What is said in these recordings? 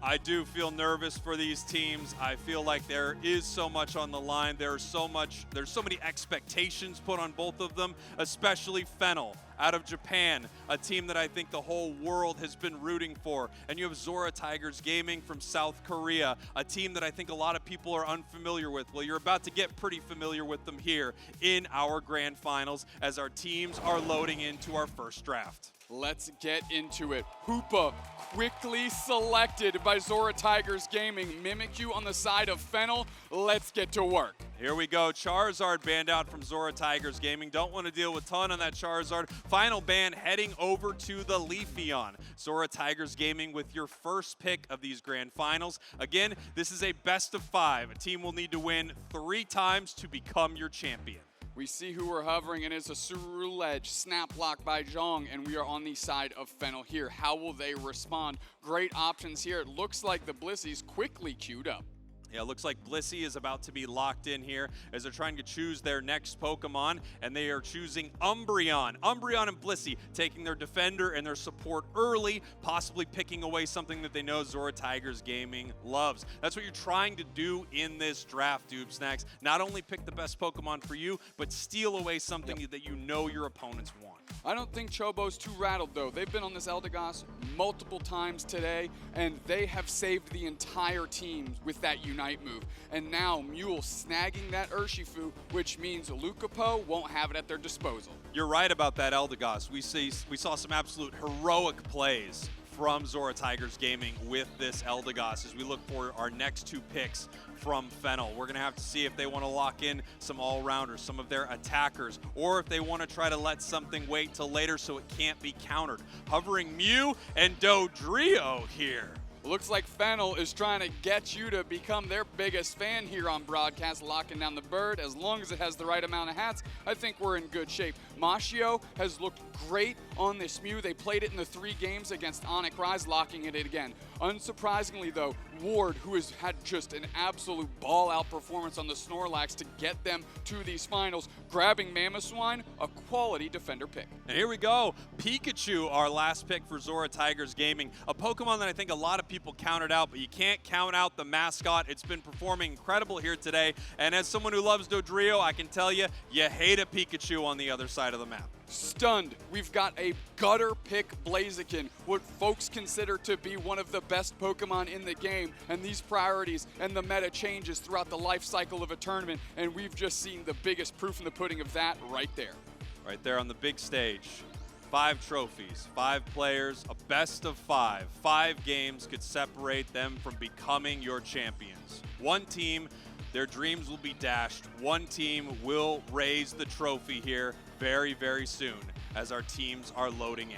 I do feel nervous for these teams. I feel like there is so much on the line. There's so many expectations put on both of them, especially FENNEL out of Japan, a team that I think the whole world has been rooting for. And you have XoraTigersGaming from South Korea, a team that I think a lot of people are unfamiliar with. Well, you're about to get pretty familiar with them here in our grand finals as our teams are loading into our first draft. Let's get into it. Hoopa quickly selected by XoraTigersGaming. Mimikyu on the side of FENNEL. Let's get to work. Here we go. Charizard banned out from XoraTigersGaming. Don't want to deal with ton on that Charizard. Final ban heading over to the Leafeon. XoraTigersGaming with your first pick of these grand finals. Again, this is a best of 5. A team will need to win 3 times to become your champion. We see who we're hovering, and it's a Suru Ledge, snap block by Zhong, and we are on the side of FENNEL here. How will they respond? Great options here. It looks like the Blissey's quickly queued up. Yeah, it looks like Blissey is about to be locked in here as they're trying to choose their next Pokemon, and they are choosing Umbreon. Umbreon and Blissey taking their defender and their support early, possibly picking away something that they know XoraTigersGaming loves. That's what you're trying to do in this draft, Doob Snacks. Not only pick the best Pokemon for you, but steal away something that you know your opponents want. I don't think Chobo's too rattled, though. They've been on this Eldegoss multiple times today, and they have saved the entire team with that Unite move. And now Mule snagging that Urshifu, which means Lucapo won't have it at their disposal. You're right about that Eldegoss. We saw some absolute heroic plays from XoraTigersGaming with this Eldegoss as we look for our next 2 picks from FENNEL. We're going to have to see if they want to lock in some all-rounders, some of their attackers, or if they want to try to let something wait till later so it can't be countered. Hovering Mew and Dodrio here. Looks like FENNEL is trying to get you to become their biggest fan here on broadcast, locking down the bird. As long as it has the right amount of hats, I think we're in good shape. Mashio has looked great on this Mew. They played it in the 3 games against Onyx Rise, locking it again. Unsurprisingly, though, Ward, who has had just an absolute ball-out performance on the Snorlax to get them to these finals, grabbing Mamoswine, a quality defender pick. And here we go. Pikachu, our last pick for XoraTigersGaming. A Pokemon that I think a lot of people counted out, but you can't count out the mascot. It's been performing incredible here today. And as someone who loves Dodrio, I can tell you, you hate a Pikachu on the other side of the map. Stunned. We've got a gutter pick Blaziken, what folks consider to be one of the best Pokemon in the game, and these priorities and the meta changes throughout the life cycle of a tournament, and we've just seen the biggest proof in the pudding of that right there. Right there on the big stage. 5 trophies, 5 players, a best of 5. 5 games could separate them from becoming your champions. 1 team, their dreams will be dashed. 1 team will raise the trophy here very, very soon as our teams are loading in.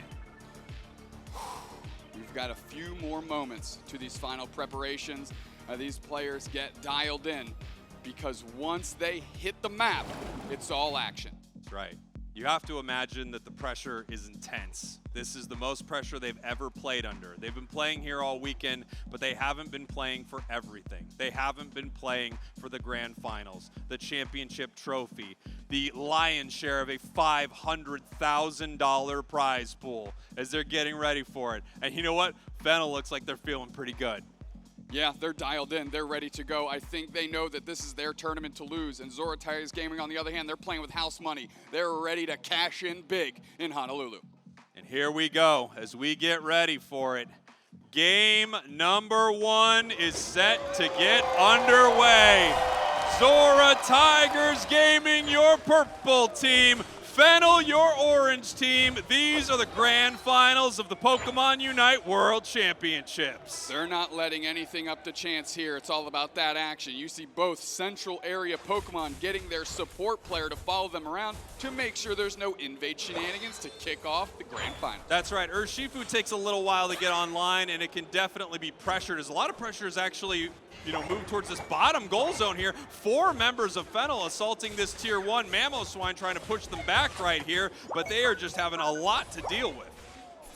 We've got a few more moments to these final preparations. These players get dialed in because once they hit the map, it's all action. That's right. You have to imagine that the pressure is intense. This is the most pressure they've ever played under. They've been playing here all weekend, but they haven't been playing for everything. They haven't been playing for the grand finals, the championship trophy, the lion's share of a $500,000 prize pool as they're getting ready for it. And you know what? FENNEL looks like they're feeling pretty good. Yeah, they're dialed in. They're ready to go. I think they know that this is their tournament to lose. And XoraTigersGaming, on the other hand, they're playing with house money. They're ready to cash in big in Honolulu. And here we go as we get ready for it. Game number 1 is set to get underway. XoraTigersGaming, your purple team. FENNEL, your orange team. These are the grand finals of the Pokemon Unite World Championships. They're not letting anything up to chance here. It's all about that action. You see both central area Pokemon getting their support player to follow them around to make sure there's no invade shenanigans to kick off the grand final. That's right. Urshifu takes a little while to get online, and it can definitely be pressured. As a lot of pressure is actually, move towards this bottom goal zone here. 4 members of FENNEL assaulting this tier 1. Mamoswine trying to push them back right here, but they are just having a lot to deal with.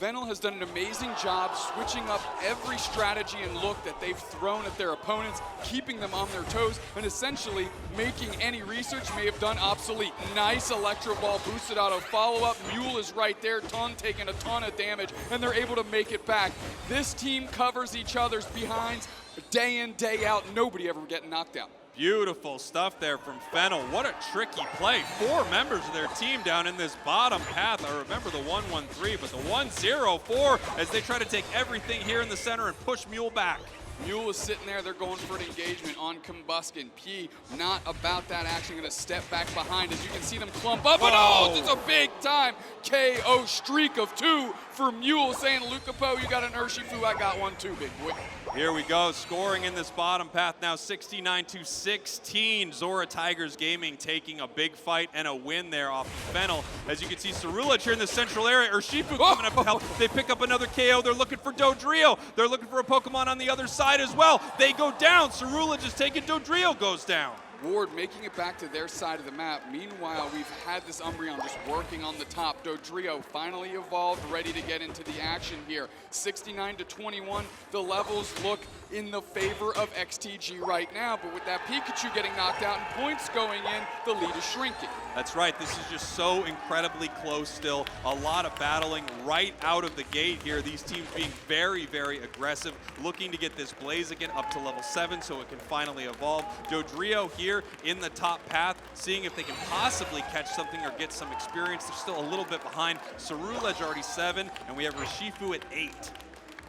FENNEL has done an amazing job switching up every strategy and look that they've thrown at their opponents, keeping them on their toes, and essentially making any research may have done obsolete. Nice Electro Ball boosted auto follow-up. Mule is right there, Ton taking a ton of damage, and they're able to make it back. This team covers each other's behinds day in, day out. Nobody ever getting knocked out. Beautiful stuff there from FENNEL. What a tricky play. 4 members of their team down in this bottom path. I remember the 1-1-3, but the 1-0-4 as they try to take everything here in the center and push Mule back. Mule is sitting there, they're going for an engagement on Combuskin. P not about that action, gonna step back behind as you can see them clump up. Whoa. And oh, this is a big time KO streak of 2 for Mule, saying, Lucapo, you got an Urshifu, I got one too, big boy. Here we go, scoring in this bottom path now 69-16. XoraTigersGaming taking a big fight and a win there off of FENNEL. As you can see, Ceruledge here in the central area. Urshifu coming up to help. They pick up another KO. They're looking for Dodrio. They're looking for a Pokemon on the other side as well. They go down. Ceruledge is taken. Dodrio goes down. Ward making it back to their side of the map. Meanwhile, we've had this Umbreon just working on the top. Dodrio finally evolved, ready to get into the action here. 69-21, the levels look in the favor of XTG right now, but with that Pikachu getting knocked out and points going in, the lead is shrinking. That's right, this is just so incredibly close still. A lot of battling right out of the gate here. These teams being very, very aggressive, looking to get this Blaziken up to level 7 so it can finally evolve. Dodrio here in the top path, seeing if they can possibly catch something or get some experience. They're still a little bit behind. Ceruledge already 7, and we have Urshifu at 8.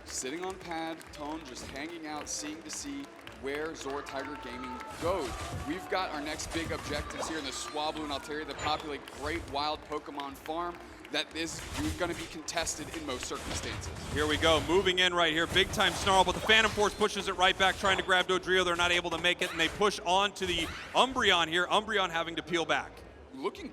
Sitting on pad, Tone just hanging out, seeing to see where XoraTigerGaming goes. We've got our next big objectives here in the Swablu and Altaria that populate great wild Pokemon farm that is going to be contested in most circumstances. Here we go, moving in right here, big time Snarl, but the Phantom Force pushes it right back, trying to grab Dodrio. They're not able to make it, and they push on to the Umbreon here. Umbreon having to peel back.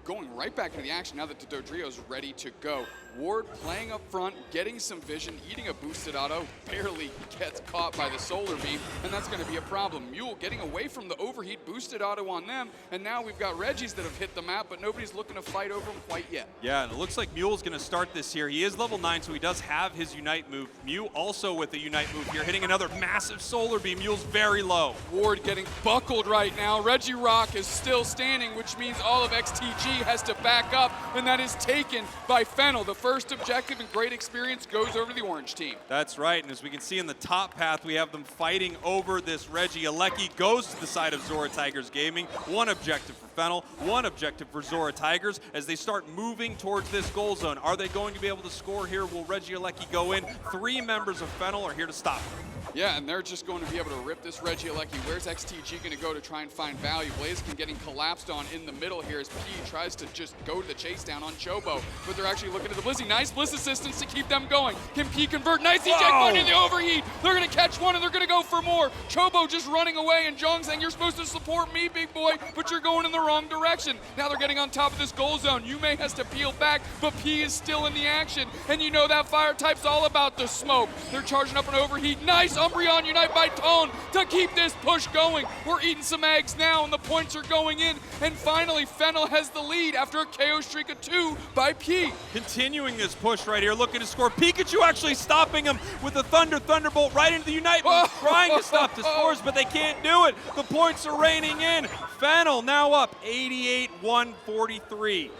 Going right back into the action now that the Dodrio is ready to go. Ward playing up front, getting some vision, eating a boosted auto, barely gets caught by the solar beam, and that's going to be a problem. Mule getting away from the overheat boosted auto on them, and now we've got Reggies that have hit the map, but nobody's looking to fight over them quite yet. Yeah, and it looks like Mule's going to start this here. He is level 9, so he does have his Unite move. Mew also with the Unite move here, hitting another massive solar beam. Mule's very low. Ward getting buckled right now. Regirock is still standing, which means all of XTG has to back up, and that is taken by FENNEL. The first objective and great experience goes over to the orange team. That's right, and as we can see in the top path, we have them fighting over this Reggie. Alecki goes to the side of XoraTigersGaming. 1 objective for FENNEL, 1 objective for XoraTigers as they start moving towards this goal zone. Are they going to be able to score here? Will Reggie Alecki go in? 3 members of FENNEL are here to stop them. Yeah, and they're just going to be able to rip this Regieleki. Where's XTG going to go to try and find value? Blaziken getting collapsed on in the middle here as P tries to just go to the chase down on Chobo, but they're actually looking at the Blizzy. Nice Bliss assistance to keep them going. Can P convert? Nice eject going in the overheat. They're going to catch one and they're going to go for more. Chobo just running away and Jong saying, you're supposed to support me, big boy, but you're going in the wrong direction. Now they're getting on top of this goal zone. Yume has to peel back, but P is still in the action. And you know that fire type's all about the smoke. They're charging up an overheat. Nice Umbreon Unite by Tone to keep this push going. We're eating some eggs now and the points are going in. And finally, FENNEL has the lead after a KO streak of 2 by P. Continuing this push right here, looking to score. Pikachu actually stopping him with a Thunderbolt right into the Unite move, trying to stop the scores, but they can't do it. The points are raining in. FENNEL now up 88-143.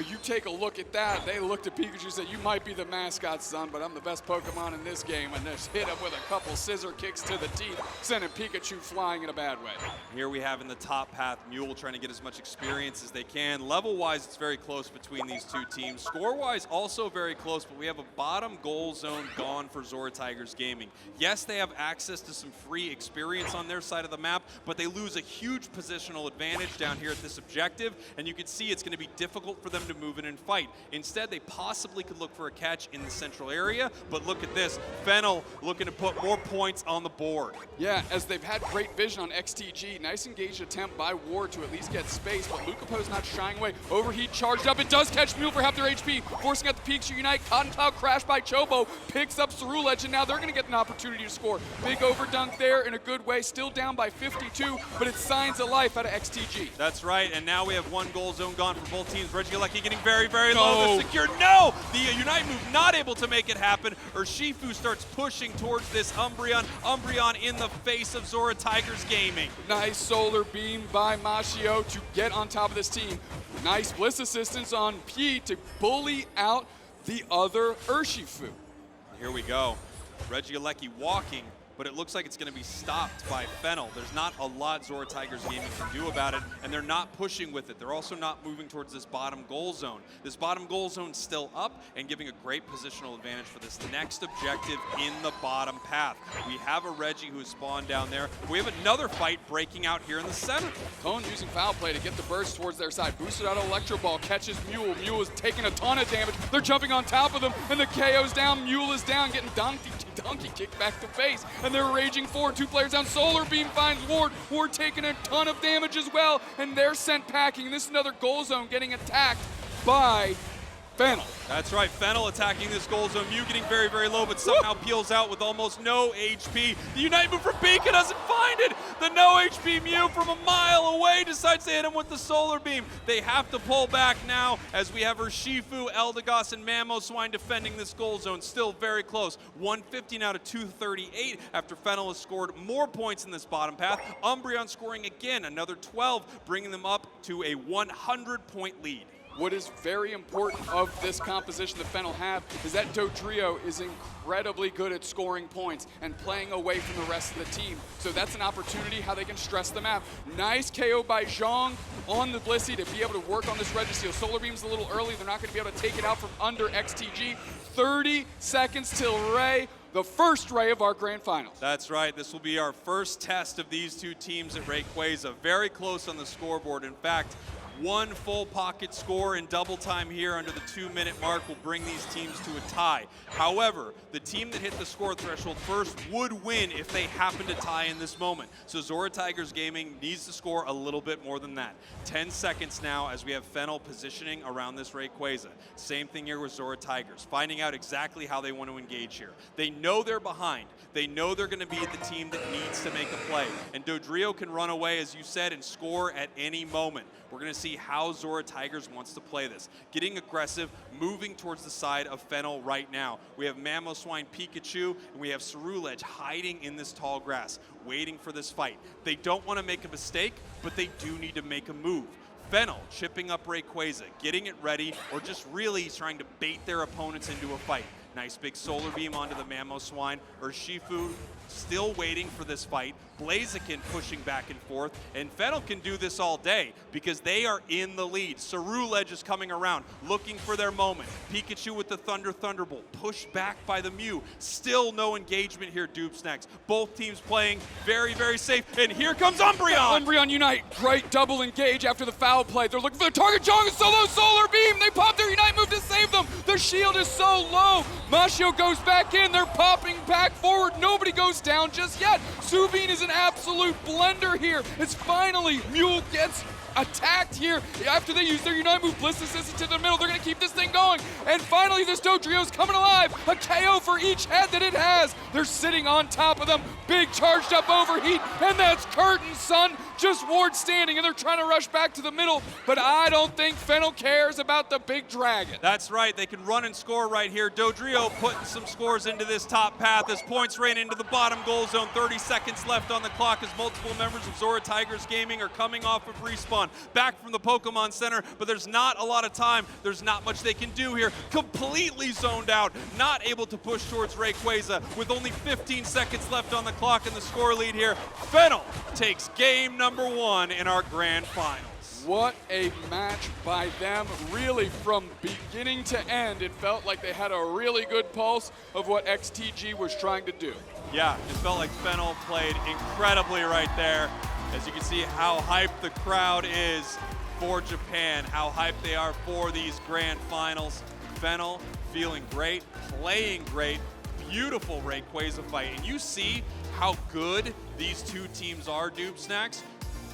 You take a look at that. They looked at Pikachu and said, you might be the mascot, son, but I'm the best Pokemon in this game. And just hit him with a couple scissor kicks to the teeth, sending Pikachu flying in a bad way. Here we have in the top path, Mule trying to get as much experience as they can. Level-wise, it's very close between these two teams. Score-wise, also very close, but we have a bottom goal zone gone for XoraTigersGaming. Yes, they have access to some free experience on their side of the map, but they lose a huge positional advantage down here at this objective, and you can see it's going to be difficult for them to move in and fight. Instead, they possibly could look for a catch in the central area, but look at this. FENNEL looking to put more points points on the board. Yeah, as they've had great vision on XTG. Nice engaged attempt by Ward to at least get space, but Lucapo's not shying away. Overheat charged up. It does catch Mule for half their HP, forcing out the Peaks to unite. Cotton Cloud crashed by Chobo, picks up Ceruledge, and now they're going to get an opportunity to score. Big overdunk there in a good way, still down by 52, but it's signs of life out of XTG. That's right, and now we have one goal zone gone for both teams. Regieleki getting very, very low. The secure, no! The Unite move not able to make it happen. Urshifu starts pushing towards this Umbreon. Umbreon in the face of XoraTigersGaming. Nice solar beam by Mashio to get on top of this team. Nice Bliss assistance on P to bully out the other Urshifu. Here we go. Regieleki walking, but it looks like it's going to be stopped by FENNEL. There's not a lot XoraTigersGaming can do about it, and they're not pushing with it. They're also not moving towards this bottom goal zone. This bottom goal zone's still up and giving a great positional advantage for this next objective in the bottom path. We have a Reggie who has spawned down there. We have another fight breaking out here in the center. Cone using foul play to get the burst towards their side. Boosted out Electro Ball, catches Mule. Mule is taking a ton of damage. They're jumping on top of them, and the KO's down. Mule is down, getting donkey kicked back to face, and they're raging forward. 2 players down. Solar Beam finds Ward. Ward taking a ton of damage as well, and they're sent packing. This is another goal zone getting attacked by FENNEL. That's right, FENNEL attacking this goal zone. Mew getting very, very low, but somehow peels out with almost no HP. The Unite move from Pika doesn't find it. The no HP Mew from a mile away decides to hit him with the solar beam. They have to pull back now as we have Urshifu, Eldegoss, and Mamoswine defending this goal zone. Still very close. 150 now to 238 after FENNEL has scored more points in this bottom path. Umbreon scoring again, another 12, bringing them up to a 100-point lead. What is very important of this composition that FENNEL have is that Dodrio is incredibly good at scoring points and playing away from the rest of the team. So that's an opportunity how they can stress the map. Nice KO by Zhong on the Blissey to be able to work on this Registeel. Solar Beam's a little early. They're not going to be able to take it out from under XTG. 30 seconds till Ray, the first Ray of our grand finals. That's right. This will be our first test of these two teams at Rayquaza. Very close on the scoreboard. In fact, one full pocket score in double time here under the 2-minute mark will bring these teams to a tie. However, the team that hit the score threshold first would win if they happen to tie in this moment. So XoraTigersGaming needs to score a little bit more than that. 10 seconds now as we have FENNEL positioning around this Rayquaza. Same thing here with XoraTigers, finding out exactly how they want to engage here. They know they're behind. They know they're going to be the team that needs to make a play. And Dodrio can run away, as you said, and score at any moment. We're going to see how XoraTigers wants to play this. Getting aggressive, moving towards the side of FENNEL right now. We have Mamoswine Pikachu, and we have Ceruledge hiding in this tall grass, waiting for this fight. They don't want to make a mistake, but they do need to make a move. FENNEL chipping up Rayquaza, getting it ready, or just really trying to bait their opponents into a fight. Nice big solar beam onto the Mamoswine. Urshifu still waiting for this fight. Blaziken pushing back and forth, and FENNEL can do this all day because they are in the lead. Ceruledge is coming around, looking for their moment. Pikachu with the Thunderbolt, pushed back by the Mew. Still no engagement here, Doopsnacks. Both teams playing very, very safe, and here comes Umbreon! Umbreon Unite, great double engage after the foul play. They're looking for the target. Zhong is solo solar beam. They pop their Unite move to save them. The shield is so low. Mashio goes back in. They're popping back forward. Nobody goes down just yet. Subin is an absolute blender here. It's finally Mule gets attacked here after they use their Unite move. Bliss assistant to the middle. They're going to keep this thing going. And finally, this Dodrio's coming alive. A KO for each head that it has. They're sitting on top of them. Big charged up overheat. And that's curtain, son. Just Ward standing, and they're trying to rush back to the middle. But I don't think FENNEL cares about the big dragon. That's right. They can run and score right here. Dodrio putting some scores into this top path as points rain into the bottom goal zone. 30 seconds left on the clock as multiple members of XoraTigersGaming are coming off of respawn. Back from the Pokemon Center, but there's not a lot of time. There's not much they can do here. Completely zoned out, not able to push towards Rayquaza with only 15 seconds left on the clock in the score lead here. FENNEL takes game number 1 in our grand finals. What a match by them. Really, from beginning to end, it felt like they had a really good pulse of what XTG was trying to do. Yeah, it felt like FENNEL played incredibly right there. As you can see how hyped the crowd is for Japan, how hyped they are for these grand finals. FENNEL feeling great, playing great, beautiful Rayquaza fight. And you see how good these two teams are, Dupe Snacks,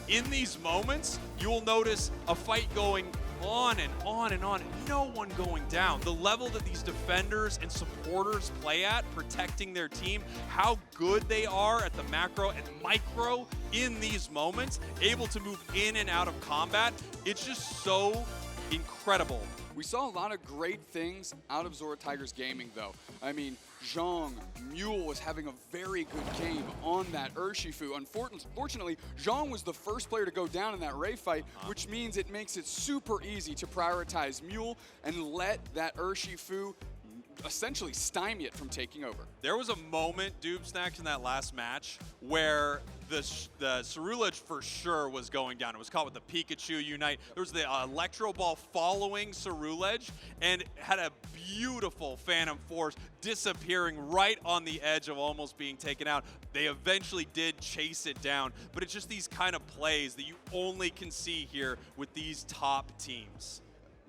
in these moments, you will notice a fight going on and on and on, and no one going down. The level that these defenders and supporters play at, protecting their team, how good they are at the macro and micro in these moments, able to move in and out of combat. It's just so incredible. We saw a lot of great things out of XoraTigersGaming, though. I mean, Zhang, Mule was having a very good game on that Urshifu. Unfortunately, Zhang was the first player to go down in that Ray fight, which means it makes it super easy to prioritize Mule and let that Urshifu essentially stymie it from taking over. There was a moment, Dupe Snacks, in that last match where the Cerulege for sure was going down. It was caught with the Pikachu Unite. There was the Electro Ball following Cerulege and had a beautiful Phantom Force disappearing right on the edge of almost being taken out. They eventually did chase it down, but it's just these kind of plays that you only can see here with these top teams.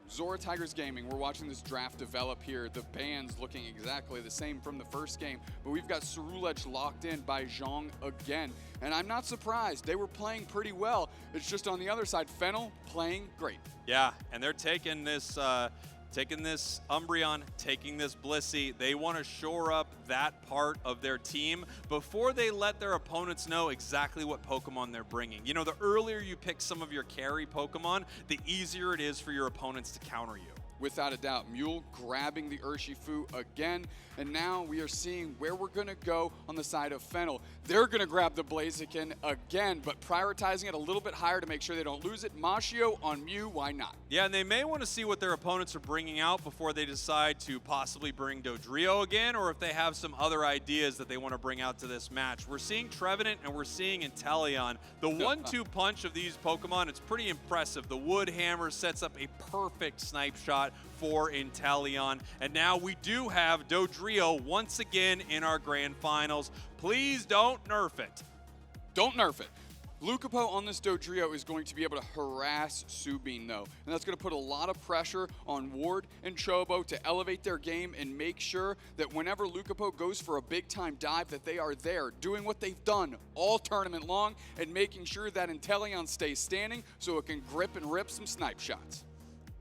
XoraTigersGaming, we're watching this draft develop here. The bands looking exactly the same from the first game, but we've got Cerulege locked in by Zhang again. And I'm not surprised. They were playing pretty well. It's just on the other side, FENNEL playing great. Yeah, and they're taking this Umbreon, taking this Blissey. They want to shore up that part of their team before they let their opponents know exactly what Pokemon they're bringing. You know, the earlier you pick some of your carry Pokemon, the easier it is for your opponents to counter you. Without a doubt, Mule grabbing the Urshifu again, and now we are seeing where we're going to go on the side of FENNEL. They're going to grab the Blaziken again, but prioritizing it a little bit higher to make sure they don't lose it. Mashio on Mew, why not? Yeah, and they may want to see what their opponents are bringing out before they decide to possibly bring Dodrio again, or if they have some other ideas that they want to bring out to this match. We're seeing Trevenant and we're seeing Inteleon. The 1-2 punch of these Pokemon, it's pretty impressive. The Wood Hammer sets up a perfect snipe shot for Inteleon. And now we do have Dodrio once again in our grand finals. Please don't nerf it. Don't nerf it. Lucapo on this Dodrio is going to be able to harass Subin, though. And that's going to put a lot of pressure on Ward and Chobo to elevate their game and make sure that whenever Lucapo goes for a big-time dive, that they are there, doing what they've done all tournament long and making sure that Inteleon stays standing so it can grip and rip some snipe shots.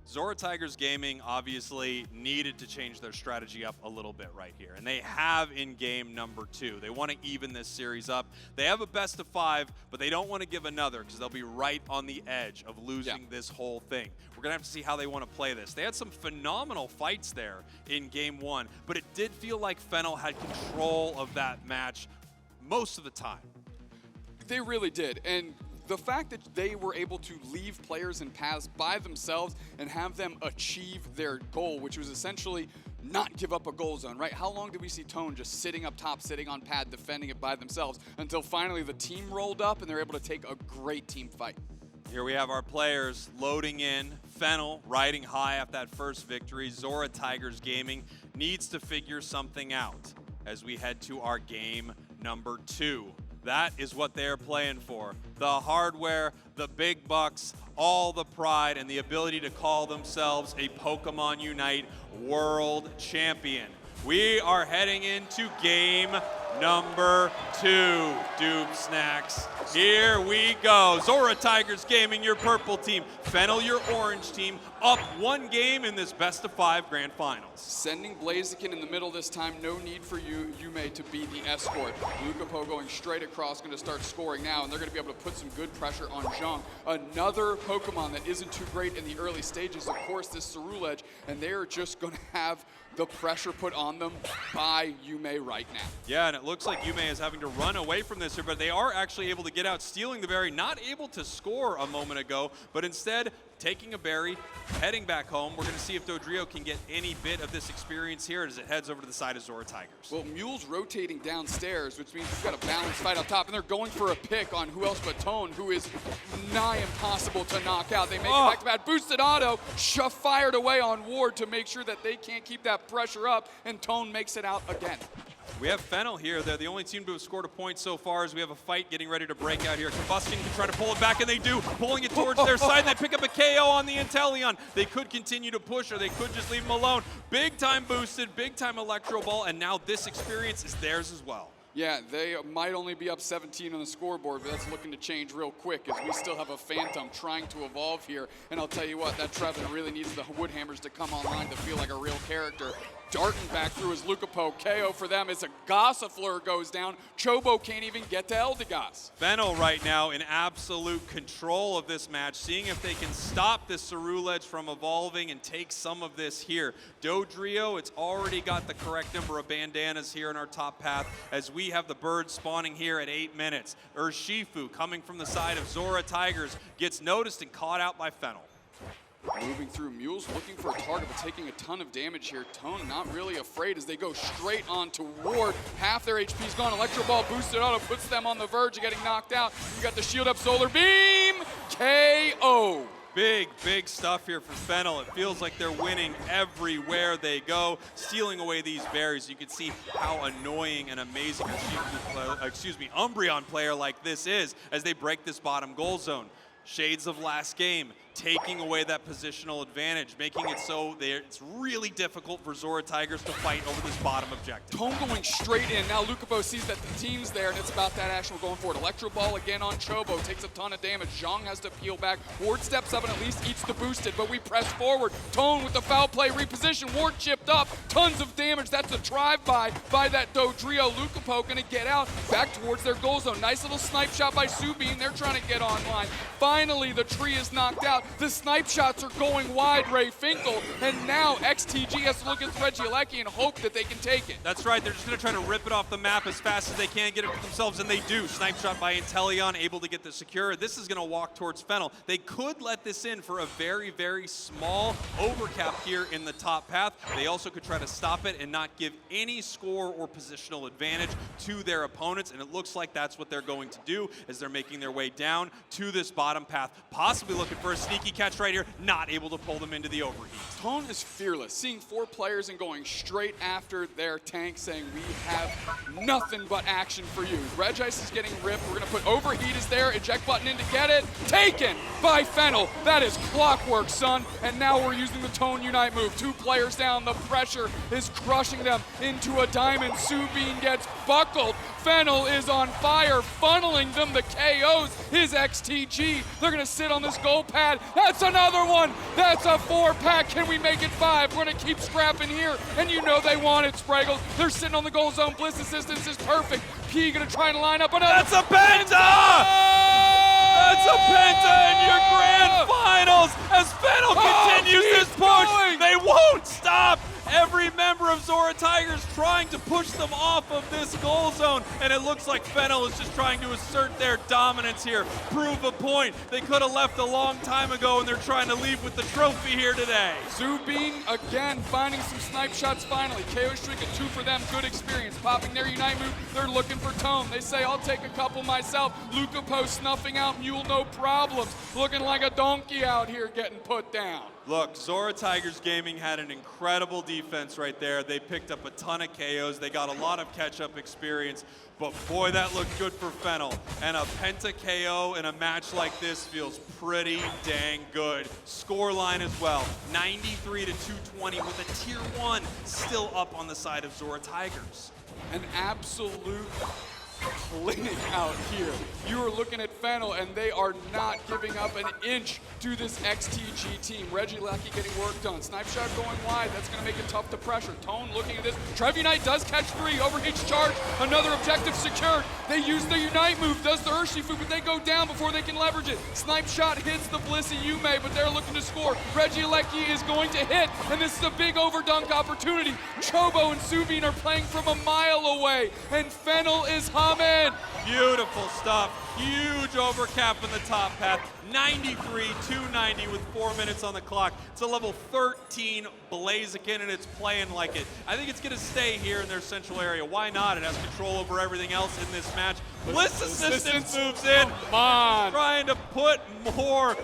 XoraTigersGaming obviously needed to change their strategy up a little bit right here, and they have in game number 2. They want to even this series up. They have a best of 5, but they don't want to give another because they'll be right on the edge of losing this whole thing. We're going to have to see how they want to play this. They had some phenomenal fights there in game 1, but it did feel like FENNEL had control of that match most of the time. They really did, and the fact that they were able to leave players in paths by themselves and have them achieve their goal, which was essentially not give up a goal zone, right? How long did we see Tone just sitting up top, sitting on pad, defending it by themselves until finally the team rolled up and they're able to take a great team fight? Here we have our players loading in. FENNEL riding high off that first victory. XoraTigersGaming needs to figure something out as we head to our game number 2. That is what they're playing for. The hardware, the big bucks, all the pride, and the ability to call themselves a Pokemon Unite World Champion. We are heading into game number 2, Dupe Snacks. Here we go. XoraTigersGaming, your purple team. FENNEL, your orange team. Up 1 game in this best of 5 grand finals. Sending Blaziken in the middle this time. No need for Yume to be the escort. Lucapo going straight across, going to start scoring now, and they're going to be able to put some good pressure on Zhang. Another Pokemon that isn't too great in the early stages, of course, this Cerulege, and they are just going to have the pressure put on them by Yume right now. Yeah, and it looks like Yume is having to run away from this here, but they are actually able to get out, stealing the berry, not able to score a moment ago, but instead taking a berry, heading back home. We're going to see if Dodrio can get any bit of this experience here as it heads over to the side of ZoraTigers. Well, Mule's rotating downstairs, which means we've got a balanced fight up top, and they're going for a pick on who else but Tone, who is nigh impossible to knock out. They make it back to back. Boosted auto, fired away on Ward to make sure that they can't keep that pressure up, and Tone makes it out again. We have FENNEL here. They're the only team to have scored a point so far as we have a fight getting ready to break out here. Combustion can try to pull it back, and they do. Pulling it towards their side. They pick up a KO on the Inteleon. They could continue to push, or they could just leave him alone. Big time boosted, big time Electro Ball, and now this experience is theirs as well. Yeah, they might only be up 17 on the scoreboard, but that's looking to change real quick as we still have a Phantom trying to evolve here. And I'll tell you what, that Trevin really needs the Woodhammers to come online to feel like a real character. Darting back through his Lucapo. KO for them as a Gossifleur goes down. Chobo can't even get to Eldegoss. FENNEL right now in absolute control of this match, seeing if they can stop this Ceruledge from evolving and take some of this here. Dodrio, it's already got the correct number of bandanas here in our top path as we have the birds spawning here at 8 minutes. Urshifu coming from the side of XoraTigers gets noticed and caught out by FENNEL. Moving through Mules, looking for a target, but taking a ton of damage here. Tone not really afraid as they go straight on to Ward. Half their HP's gone. Electro Ball boosted auto puts them on the verge of getting knocked out. You got the shield up, Solar Beam, KO. Big stuff here for FENNEL. It feels like they're winning everywhere they go, stealing away these berries. You can see how annoying and amazing Umbreon player like this is as they break this bottom goal zone. Shades of last game, taking away that positional advantage, making it so it's really difficult for XoraTigers to fight over this bottom objective. Tone going straight in. Now Lucapo sees that the team's there, and it's about that action. We're going for it. Electro Ball again on Chobo. Takes a ton of damage. Zhang has to peel back. Ward steps up and at least eats the boosted, but we press forward. Tone with the foul play reposition. Ward chipped up. Tons of damage. That's a drive-by by that Dodrio. Lucapo going to get out back towards their goal zone. Nice little snipe shot by Subin. They're trying to get online. Finally, the tree is knocked out. The snipe shots are going wide, Ray Finkel, and now XTG has to look at Regieleki and hope that they can take it. That's right, they're just going to try to rip it off the map as fast as they can, get it for themselves, and they do. Snipe shot by Inteleon, able to get the secure. This is going to walk towards FENNEL. They could let this in for a very small overcap here in the top path. They also could try to stop it and not give any score or positional advantage to their opponents, and it looks like that's what they're going to do as they're making their way down to this bottom path, possibly looking for a sneaky catch right here, not able to pull them into the overheat. Tone is fearless, seeing 4 players and going straight after their tank, saying we have nothing but action for you. Regice is getting ripped. We're going to put overheat is there, eject button in to get it. Taken by FENNEL. That is clockwork, son. And now we're using the Tone Unite move. 2 players down. The pressure is crushing them into a diamond. Subin gets buckled. FENNEL is on fire, funneling them the KOs. His XTG. They're going to sit on this goal pad. That's another one. That's a 4-pack. Can we make it 5? We're going to keep scrapping here. And you know they want it, Spraggles. They're sitting on the goal zone. Bliss assistance is perfect. P going to try and line up another. That's a penta! That's a penta in your grand finals as FENNEL continues this push. They won't stop. Every member of XoraTigers trying to push them off of this goal zone, and it looks like FENNEL is just trying to assert their dominance here, prove a point. They could have left a long time ago, and they're trying to leave with the trophy here today. Subin again finding some snipe shots finally. KO streak at 2 for them, good experience. Popping their Unite move, they're looking for Tone. They say, I'll take a couple myself. Lucapo snuffing out Mule, no problems. Looking like a donkey out here getting put down. Look, XoraTigersGaming had an incredible defense right there. They picked up a ton of KOs. They got a lot of catch-up experience, but boy, that looked good for FENNEL. And a penta KO in a match like this feels pretty dang good. Scoreline as well, 93 to 220 with a tier 1 still up on the side of XoraTigers. An absolute clinic out here. You are looking at FENNEL, and they are not giving up an inch to this XTG team. Regieleki getting work done. Snipe shot going wide. That's going to make it tough to pressure. Tone looking at this. Trev Unite does catch 3. Overheat's charge. Another objective secured. They use the Unite move. Does the Urshifu, but they go down before they can leverage it. Snipe shot hits the Blissey Yume, but they're looking to score. Regieleki is going to hit, and this is a big overdunk opportunity. Chobo and Subin are playing from a mile away, and FENNEL is humming. Beautiful stuff. Huge overcap in the top path. 93, 290 with 4 minutes on the clock. It's a level 13 Blaziken, and it's playing like it. I think it's going to stay here in their central area. Why not? It has control over everything else in this match. Bliss Assistance moves in. Come on. Trying to put more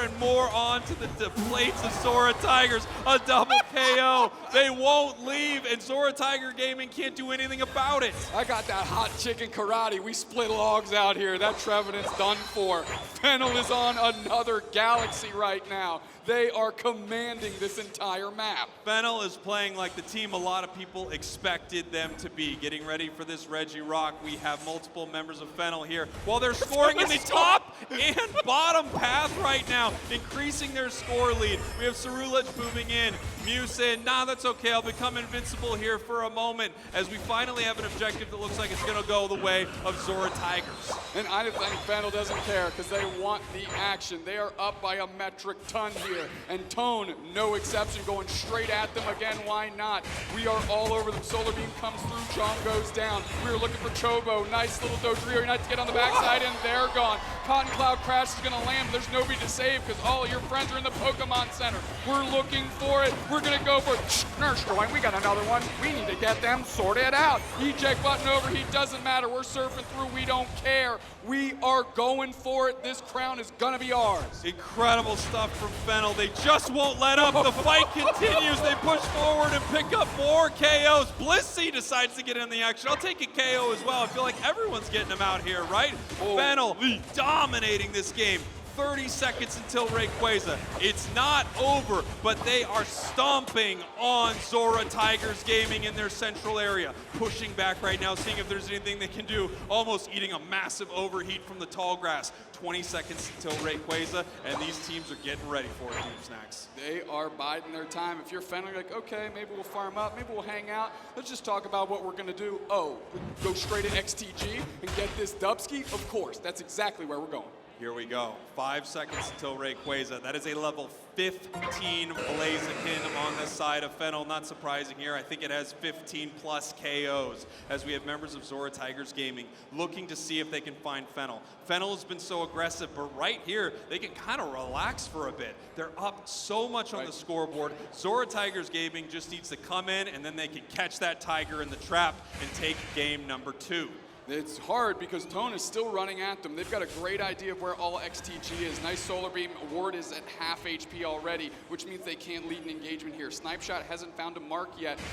and more onto the plates of XoraTigers. A double KO. They won't leave, and XoraTigerGaming can't do anything about it. I got that hot chicken karate. We split logs out here. that Trevenant's done for. FENNEL is on another galaxy right now. They are commanding this entire map. FENNEL is playing like the team a lot of people expected them to be. Getting ready for this Reggie Rock, we have multiple members of FENNEL here. While they're scoring in the top and bottom path right now, increasing their score lead. We have Cerulege moving in. Mew saying, nah, that's okay, I'll become invincible here for a moment, as we finally have an objective that looks like it's going to go the way of XoraTigers. And I think FENNEL doesn't care because they want the action. They are up by a metric ton here. And Tone, no exception, going straight at them again. Why not? We are all over them. Solar Beam comes through. John goes down. We are looking for Chobo. Nice little Dodrio Unite to get on the backside, and they're gone. Cotton Cloud Crash is going to land. There's nobody to save because all your friends are in the Pokemon Center. We're looking for it. We're going to go for it. Nurse going. We got another one. We need to get them sorted out. Eject button overheat. Doesn't matter. We're surfing through. We don't care. We are going for it. This crown is going to be ours. Incredible stuff from FENNEL. They just won't let up. The fight continues. They push forward and pick up more KOs. Blissey decides to get in the action. I'll take a KO as well. I feel like everyone's getting them out here, right? FENNEL dominating this game. 30 seconds until Rayquaza. It's not over, but they are stomping on XoraTigersGaming in their central area. Pushing back right now, seeing if there's anything they can do. Almost eating a massive overheat from the tall grass. 20 seconds until Rayquaza, and these teams are getting ready for it, Team Snacks. They are biding their time. If you're FENNEL, you're like, okay, maybe we'll farm up, maybe we'll hang out. Let's just talk about what we're gonna do. Oh, go straight to XTG and get this Dubsky? Of course, that's exactly where we're going. Here we go. 5 seconds until Rayquaza. That is a level 15 Blaziken on the side of FENNEL. Not surprising here. I think it has 15 plus KOs, as we have members of XoraTigersGaming looking to see if they can find FENNEL. FENNEL has been so aggressive, but right here, they can kind of relax for a bit. They're up so much on the scoreboard. XoraTigersGaming just needs to come in, and then they can catch that Tiger in the trap and take game number 2. It's hard because Tone is still running at them. They've got a great idea of where all XTG is. Nice Solar Beam. Ward is at half HP already, which means they can't lead an engagement here. Snipe Shot hasn't found a mark yet. 2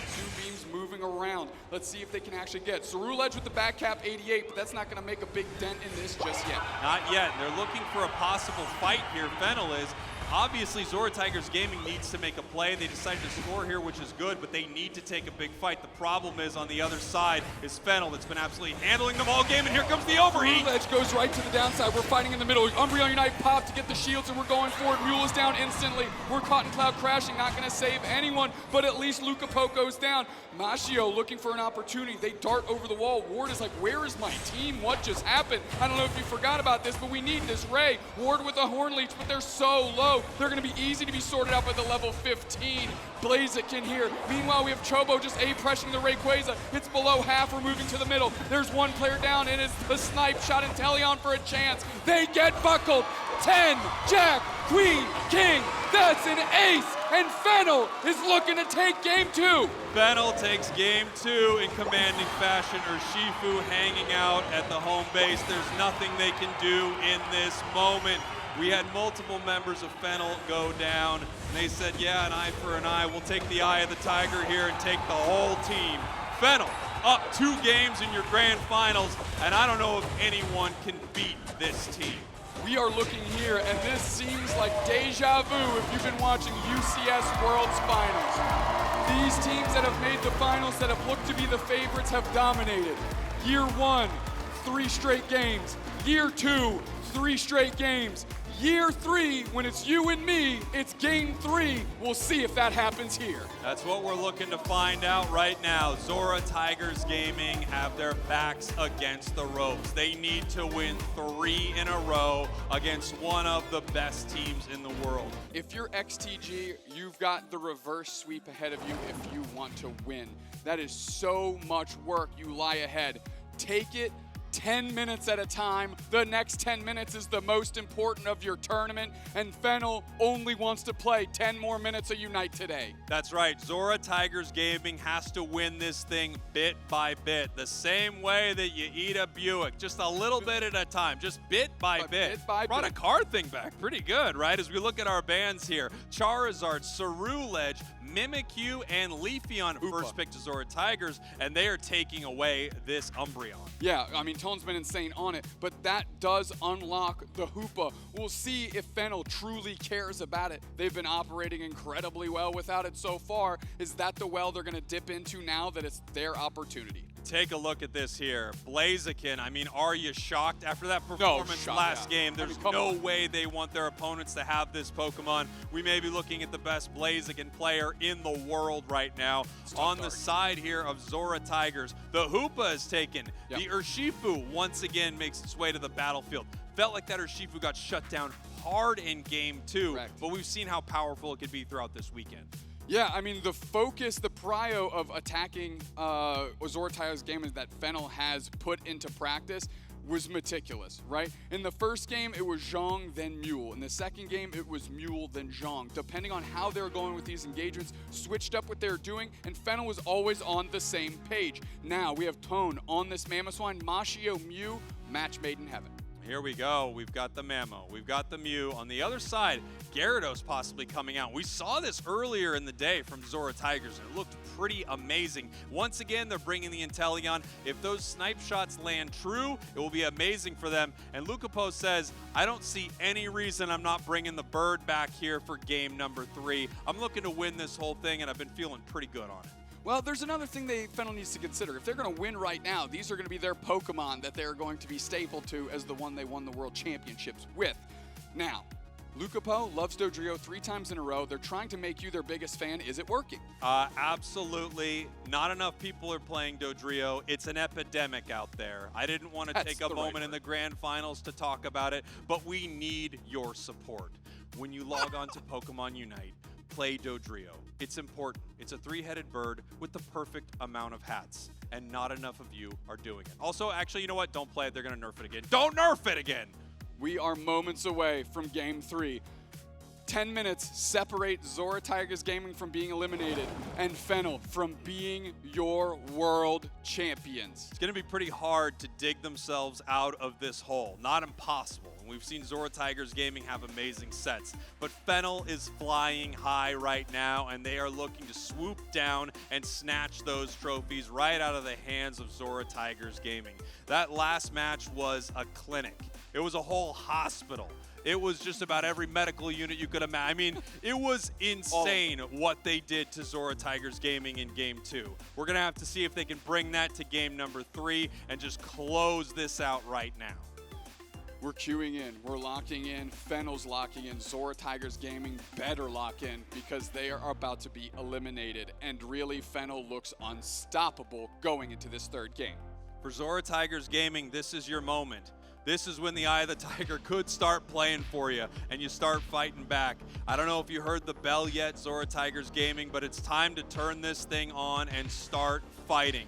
beams moving around. Let's see if they can actually get. Cerulege with the back cap 88, but that's not going to make a big dent in this just yet. Not yet. They're looking for a possible fight here. FENNEL is. Obviously, XoraTigersGaming needs to make a play. They decided to score here, which is good, but they need to take a big fight. The problem is, on the other side, is FENNEL that's been absolutely handling them all game, and here comes the overheat. Cerulege goes right to the downside. We're fighting in the middle. Umbreon Unite pop to get the shields, and we're going forward. Mule is down instantly. We're Cotton Cloud crashing, not going to save anyone, but at least Luca Poco's down. Machio looking for an opportunity. They dart over the wall. Ward is like, where is my team? What just happened? I don't know if you forgot about this, but we need this Ray. Ward with a Horn Leech, but they're so low. They're going to be easy to be sorted out by the level 15. Blaziken here. Meanwhile, we have Chobo just A-pressing the Rayquaza. It's below half. We're moving to the middle. There's one player down, and it's the Snipe Shot and Teleon for a chance. They get buckled. 10, Jack, Queen, King. That's an ace, and FENNEL is looking to take game 2. FENNEL takes game 2 in commanding fashion. Urshifu hanging out at the home base. There's nothing they can do in this moment. We had multiple members of FENNEL go down, and they said, yeah, an eye for an eye. We'll take the eye of the tiger here and take the whole team. FENNEL up 2 games in your grand finals, and I don't know if anyone can beat this team. We are looking here, and this seems like deja vu if you've been watching UCS Worlds Finals. These teams that have made the finals, that have looked to be the favorites, have dominated. Year 1, 3 straight games. Year 2, 3 straight games. Year 3, when it's you and me, it's game 3. We'll see if that happens here. That's what we're looking to find out right now. XoraTigersGaming have their backs against the ropes. They need to win 3 in a row against one of the best teams in the world. If you're XTG, you've got the reverse sweep ahead of you if you want to win. That is so much work you lie ahead. Take it 10 minutes at a time. The next 10 minutes is the most important of your tournament, and FENNEL only wants to play 10 more minutes of Unite today. That's right. XoraTigersGaming has to win this thing bit by bit, the same way that you eat a Buick, just a little bit at a time, just bit by bit. Brought a card thing back. Pretty good, right? As we look at our bands here, Charizard, Cerulege, Mimikyu, and Leafeon first pick to XoraTigers, and they are taking away this Umbreon. Yeah, I mean, Tone's been insane on it, but that does unlock the Hoopa. We'll see if FENNEL truly cares about it. They've been operating incredibly well without it so far. Is that the well they're going to dip into now that it's their opportunity? Take a look at this here. Blaziken, I mean, are you shocked after that performance last game? There's no way they want their opponents to have this Pokemon. We may be looking at the best Blaziken player in the world right now. On the side here of XoraTigers, the Hoopa is taken. The Urshifu once again makes its way to the battlefield. Felt like that Urshifu got shut down hard in game 2, but we've seen how powerful it could be throughout this weekend. Yeah, I mean, the focus, the prio of attacking XoraTigersGaming that FENNEL has put into practice was meticulous, right? In the first game, it was Zhong, then Mule. In the second game, it was Mule, then Zhong. Depending on how they were going with these engagements, switched up what they were doing, and FENNEL was always on the same page. Now, we have Tone on this Mamoswine, Mashio, Mew, match made in heaven. Here we go. We've got the Mamo. We've got the Mew. On the other side, Gyarados possibly coming out. We saw this earlier in the day from XoraTigers, and it looked pretty amazing. Once again, they're bringing the Inteleon. If those snipe shots land true, it will be amazing for them. And Lucapo says, I don't see any reason I'm not bringing the bird back here for game number 3. I'm looking to win this whole thing, and I've been feeling pretty good on it. Well, there's another thing FENNEL needs to consider. If they're going to win right now, these are going to be their Pokemon that they're going to be stapled to as the one they won the World Championships with. Now, Lucapo loves Dodrio 3 times in a row. They're trying to make you their biggest fan. Is it working? Absolutely. Not enough people are playing Dodrio. It's an epidemic out there. I didn't want to take a moment in the grand finals to talk about it, but we need your support. When you log on to Pokemon Unite, play Dodrio. It's important. It's a 3-headed bird with the perfect amount of hats, and not enough of you are doing it. Also, actually, you know what? Don't play it. They're going to nerf it again. Don't nerf it again! We are moments away from game 3. 10 minutes separate XoraTigersGaming from being eliminated and FENNEL from being your world champions. It's going to be pretty hard to dig themselves out of this hole. Not impossible. We've seen XoraTigersGaming have amazing sets, but FENNEL is flying high right now, and they are looking to swoop down and snatch those trophies right out of the hands of XoraTigersGaming. That last match was a clinic. It was a whole hospital. It was just about every medical unit you could imagine. I mean, it was insane what they did to XoraTigersGaming in game 2. We're going to have to see if they can bring that to game number 3 and just close this out right now. We're queuing in. We're locking in. FENNEL's locking in. XoraTigersGaming better lock in because they are about to be eliminated. And really, FENNEL looks unstoppable going into this third game. For XoraTigersGaming, this is your moment. This is when the Eye of the Tiger could start playing for you, and you start fighting back. I don't know if you heard the bell yet, XoraTigersGaming, but it's time to turn this thing on and start fighting.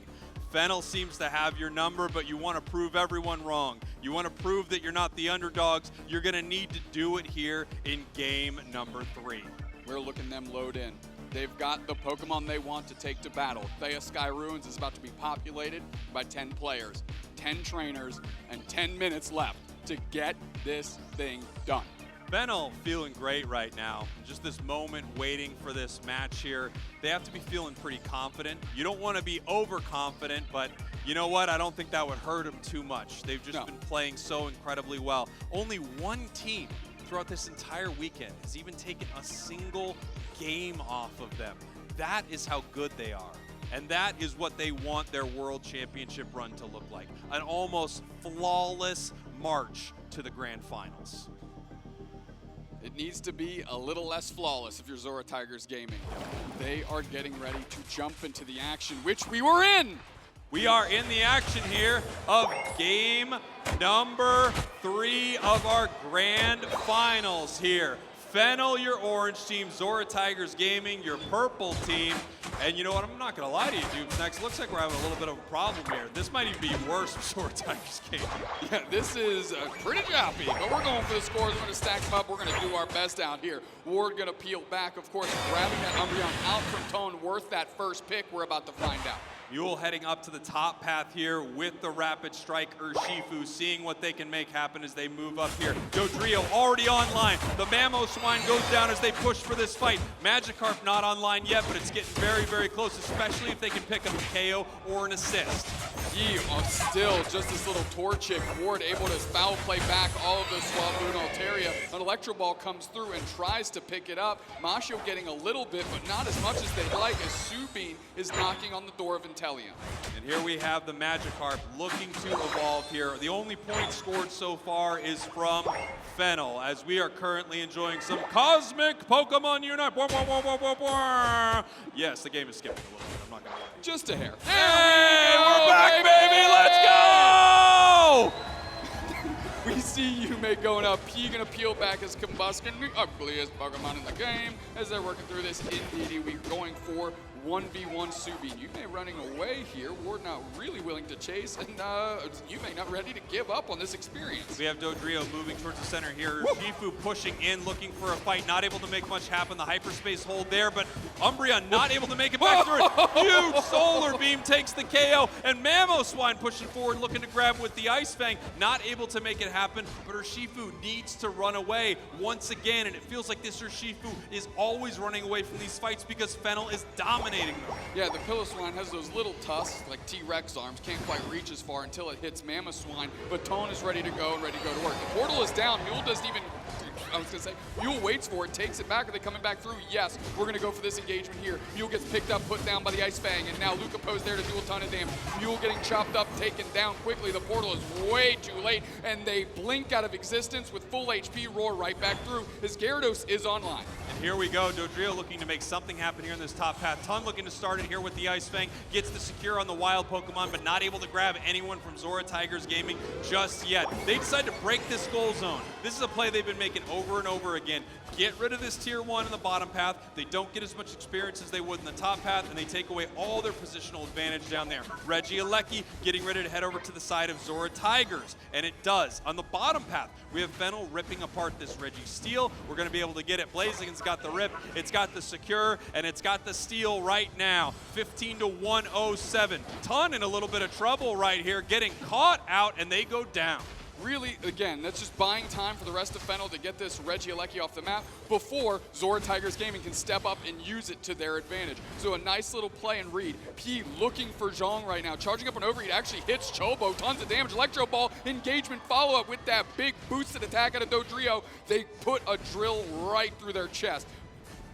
FENNEL seems to have your number, but you want to prove everyone wrong. You want to prove that you're not the underdogs. You're going to need to do it here in game number 3. We're looking them load in. They've got the Pokemon they want to take to battle. Thea Sky Ruins is about to be populated by 10 players, 10 trainers, and 10 minutes left to get this thing done. FENNEL feeling great right now. Just this moment waiting for this match here. They have to be feeling pretty confident. You don't want to be overconfident, but you know what? I don't think that would hurt them too much. They've just been playing so incredibly well. Only one team throughout this entire weekend has even taken a single game off of them. That is how good they are. And that is what they want their World Championship run to look like. An almost flawless march to the Grand Finals. It needs to be a little less flawless if you're XoraTigersGaming. They are getting ready to jump into the action, which we were in. We are in the action here of game number 3 of our Grand Finals here. FENNEL, your orange team, XoraTigersGaming, your purple team. And you know what, I'm not going to lie to you, dude. Next, looks like we're having a little bit of a problem here. This might even be worse for XoraTigersGaming. Yeah, this is pretty choppy, but we're going for the scores. We're going to stack them up. We're going to do our best out here. Ward going to peel back, of course, grabbing that Umbreon out from Tone, worth that first pick. We're about to find out. Mule heading up to the top path here with the Rapid Strike Urshifu, seeing what they can make happen as they move up here. Dodrio already online. The Mamoswine goes down as they push for this fight. Magikarp not online yet, but it's getting very, very close, especially if they can pick up a KO or an assist. He still just this little torchic. Ward able to foul play back all of those Swablu and Altaria. An Electro Ball comes through and tries to pick it up. Mashio getting a little bit, but not as much as they'd like, as Subin is knocking on the door of Inteleon. And here we have the Magikarp looking to evolve here. The only point scored so far is from FENNEL, as we are currently enjoying some Cosmic Pokemon Unite. Yes, the game is skipping a little bit. I'm not going to lie. Just a hair. Hey, we're back, baby! Let's go! We see Yume going up. P gonna peel back as Combustion, the ugliest Pokemon in the game, as they're working through this. Indeed, we're going for 1v1 Subin. Yume running away here. Ward not really willing to chase, and Yume not ready to give up on this experience. We have Dodrio moving towards the center here. Shifu pushing in, looking for a fight, not able to make much happen. The hyperspace hold there, but Umbreon not able to make it back through it. Huge Solar Beam takes the KO, and Mamoswine pushing forward, looking to grab with the Ice Fang. Not able to make it happen, but Urshifu needs to run away once again, and it feels like this Urshifu is always running away from these fights because FENNEL is dominating them. Yeah, the Piloswine has those little tusks, like T-Rex arms, can't quite reach as far until it hits Mamoswine, but Tone is ready to go and ready to go to work. The portal is down. Mule doesn't even, I was gonna say, Mule waits for it, takes it back. Are they coming back through? Yes, we're gonna go for this engagement here. Mule gets picked up, put down by the Ice Fang, and now Luca Poe's there to do a ton of damage. Mule getting chopped up, taken down quickly. The portal is way too late, and they blink out of existence with full HP, roar right back through, as Gyarados is online. And here we go, Dodrio looking to make something happen here in this top path. Ton looking to start it here with the Ice Fang, gets the secure on the wild Pokemon, but not able to grab anyone from XoraTigersGaming just yet. They decide to break this goal zone. This is a play they've been making over and over again. Get rid of this tier 1 in the bottom path. They don't get as much experience as they would in the top path, and they take away all their positional advantage down there. Regieleki getting ready to head over to the side of XoraTigers, and it does. On the bottom path, we have FENNEL ripping apart this Registeel. We're going to be able to get it. Blaziken's got the rip, it's got the secure, and it's got the steal right now. 15 to 107. Ton in a little bit of trouble right here, getting caught out, and they go down. Really, again, that's just buying time for the rest of FENNEL to get this Regieleki off the map before XoraTigersGaming can step up and use it to their advantage. So a nice little play and read. P looking for Zhong right now. Charging up an overheat, actually hits Chobo. Tons of damage. Electro Ball, engagement follow-up with that big boosted attack out of Dodrio. They put a drill right through their chest.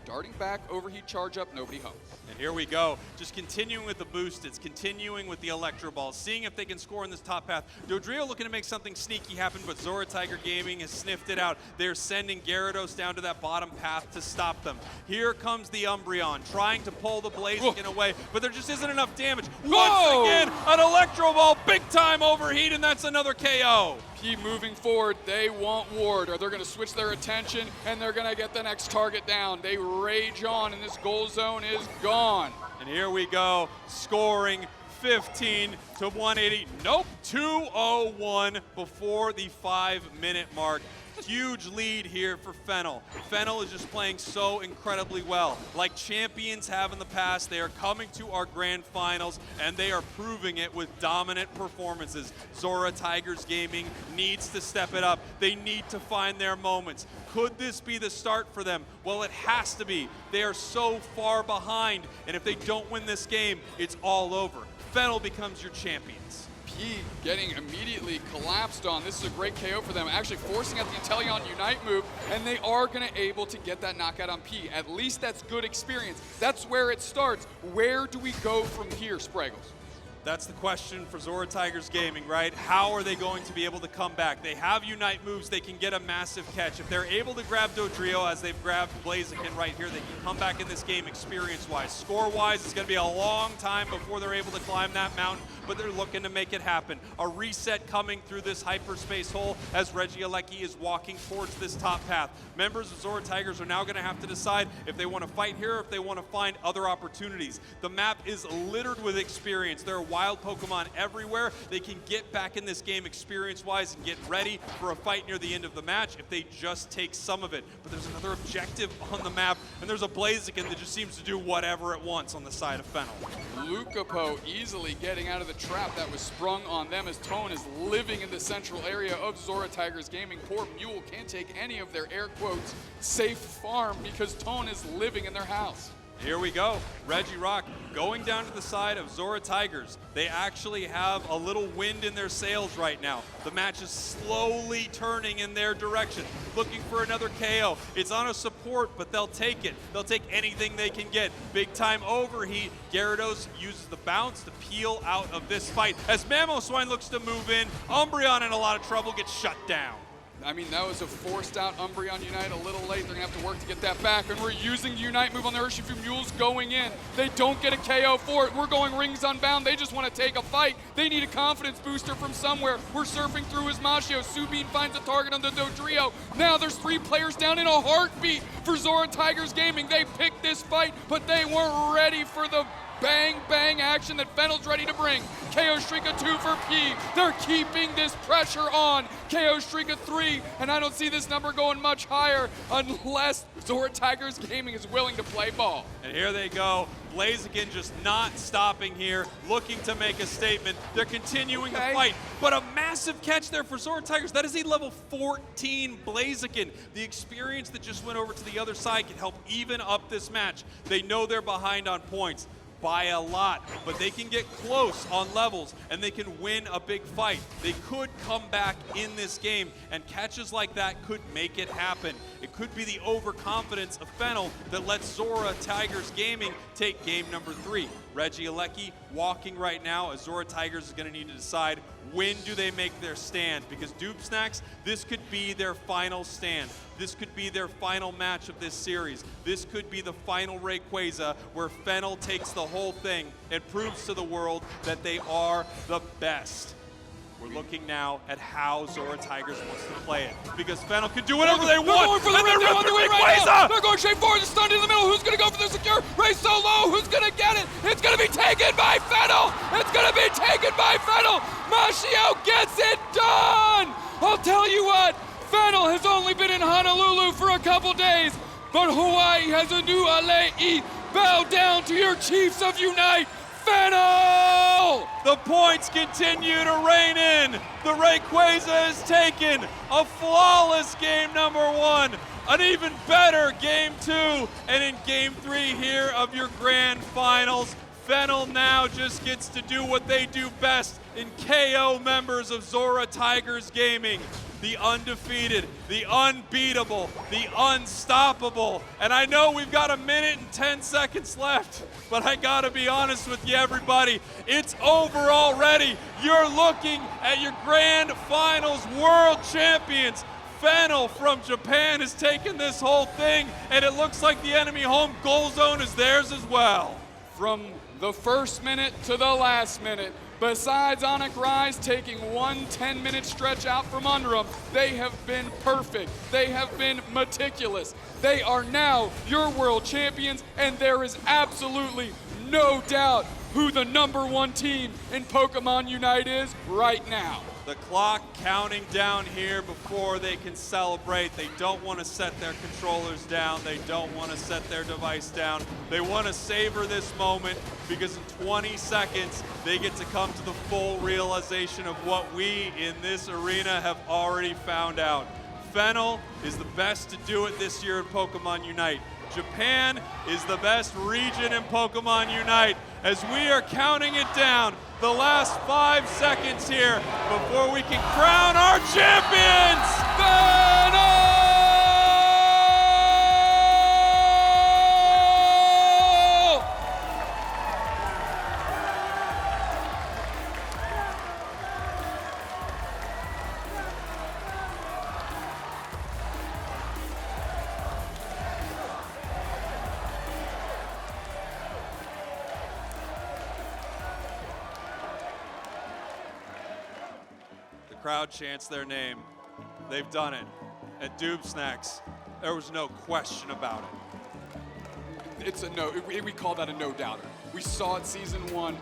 Darting back, overheat charge up, nobody home. And here we go, just continuing with the boosteds, continuing with the Electro Ball, seeing if they can score in this top path. Dodrio looking to make something sneaky happen, but XoraTigerGaming has sniffed it out. They're sending Gyarados down to that bottom path to stop them. Here comes the Umbreon, trying to pull the Blaziken away, but there just isn't enough damage. Once again, an Electro Ball, big time overheat, and that's another KO. P moving forward, they want Ward, or they're going to switch their attention, and they're going to get the next target down. They rage on, and this goal zone is gone. And here we go, scoring 15 to 180. Nope, 201 before the 5-minute mark. Huge lead here for FENNEL. FENNEL is just playing so incredibly well. Like champions have in the past, they are coming to our grand finals, and they are proving it with dominant performances. XoraTigersGaming needs to step it up. They need to find their moments. Could this be the start for them? Well, it has to be. They are so far behind, and if they don't win this game, it's all over. FENNEL becomes your champions. P getting immediately collapsed on. This is a great KO for them, actually forcing out the Inteleon Unite move, and they are going to able to get that knockout on P. At least that's good experience. That's where it starts. Where do we go from here, Spraggles? That's the question for XoraTigersGaming, right? How are they going to be able to come back? They have Unite moves, they can get a massive catch. If they're able to grab Dodrio as they've grabbed Blaziken right here, they can come back in this game experience-wise. Score-wise, it's gonna be a long time before they're able to climb that mountain, but they're looking to make it happen. A reset coming through this hyperspace hole as Regieleki is walking towards this top path. Members of XoraTigers are now gonna have to decide if they wanna fight here or if they wanna find other opportunities. The map is littered with experience. There are wild Pokemon everywhere. They can get back in this game experience-wise and get ready for a fight near the end of the match if they just take some of it. But there's another objective on the map, and there's a Blaziken that just seems to do whatever it wants on the side of FENNEL. Lucapo easily getting out of the trap that was sprung on them, as Tone is living in the central area of XoraTigersGaming. Poor Mule can't take any of their air quotes safe farm because Tone is living in their house. Here we go. Reggie Rock going down to the side of Zora Tigers. They actually have a little wind in their sails right now. The match is slowly turning in their direction, looking for another KO. It's on a support, but they'll take it. They'll take anything they can get. Big time overheat. Gyarados uses the bounce to peel out of this fight. As Mamoswine looks to move in, Umbreon in a lot of trouble, gets shut down. I mean, that was a forced out Umbreon Unite a little late. They're gonna have to work to get that back. And we're using the Unite move on the Urshifu Mules going in. They don't get a KO for it. We're going rings unbound. They just want to take a fight. They need a confidence booster from somewhere. We're surfing through his Machio. Subin finds a target on the Dodrio. Now there's 3 players down in a heartbeat for XoraTigersGaming. They picked this fight, but they weren't ready for the bang, bang action that FENNEL's ready to bring. KO streak of 2 for P. They're keeping this pressure on. KO streak of 3, and I don't see this number going much higher unless XoraTigersGaming is willing to play ball. And here they go. Blaziken just not stopping here, looking to make a statement. They're continuing the fight, but a massive catch there for Zora Tigers. That is a level 14 Blaziken. The experience that just went over to the other side can help even up this match. They know they're behind on points by a lot, but they can get close on levels and they can win a big fight. They could come back in this game, and catches like that could make it happen. It could be the overconfidence of FENNEL that lets XoraTigersGaming take game number 3. Reggie Alecki walking right now as Zora Tigers is going to need to decide when do they make their stand, because Dubsnax, this could be their final stand. This could be their final match of this series. This could be the final Rayquaza where FENNEL takes the whole thing and proves to the world that they are the best. We're looking now at how Zora Tigers wants to play it, because FENNEL can do whatever they want. They're going for the and ring, they're on the way right Rayquaza! now. They're going straight forward, the stun in the middle. Who's gonna go for the secure? Ray so low, who's gonna get it? It's gonna be taken by FENNEL! It's gonna be taken by FENNEL! Machio gets it done! I'll tell you what, FENNEL has only been in Honolulu for a couple days, but Hawaii has a new Alei. Bow down to your chiefs of Unite, FENNEL! The points continue to rain in. The Rayquaza is taken. A flawless game number 1. An even better game 2. And in game 3 here of your grand finals, FENNEL now just gets to do what they do best in KO members of XoraTigersGaming. The undefeated, the unbeatable, the unstoppable. And I know we've got 1 minute and 10 seconds left, but I gotta be honest with you, everybody. It's over already. You're looking at your grand finals world champions. FENNEL from Japan has taken this whole thing, and it looks like the enemy home goal zone is theirs as well. From the first minute to the last minute, besides Onic Rise taking 1 10-minute stretch out from under them, they have been perfect. They have been meticulous. They are now your world champions, and there is absolutely no doubt who the #1 team in Pokemon Unite is right now. The clock counting down here before they can celebrate. They don't want to set their controllers down. They don't want to set their device down. They want to savor this moment, because in 20 seconds, they get to come to the full realization of what we in this arena have already found out. FENNEL is the best to do it this year in Pokemon Unite. Japan is the best region in Pokemon Unite. As we are counting it down, the last 5 seconds here before we can crown our champions! FENNEL! Crowd chants their name. They've done it. At Dubsnax, there was no question about it. It's a no, we call that a no-doubter. We saw it season 1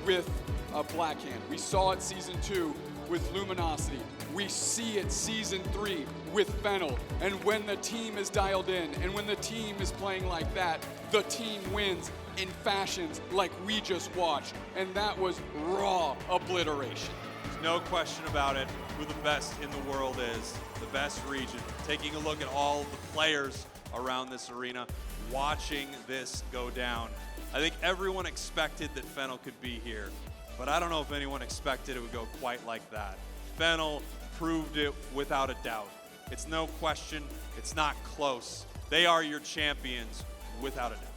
with Blackhand. We saw it season 2 with Luminosity. We see it season 3 with FENNEL. And when the team is dialed in, and when the team is playing like that, the team wins in fashions like we just watched. And that was raw obliteration. No question about it, who the best in the world is, the best region. Taking a look at all the players around this arena, watching this go down. I think everyone expected that FENNEL could be here, but I don't know if anyone expected it would go quite like that. FENNEL proved it without a doubt. It's no question, it's not close. They are your champions without a doubt.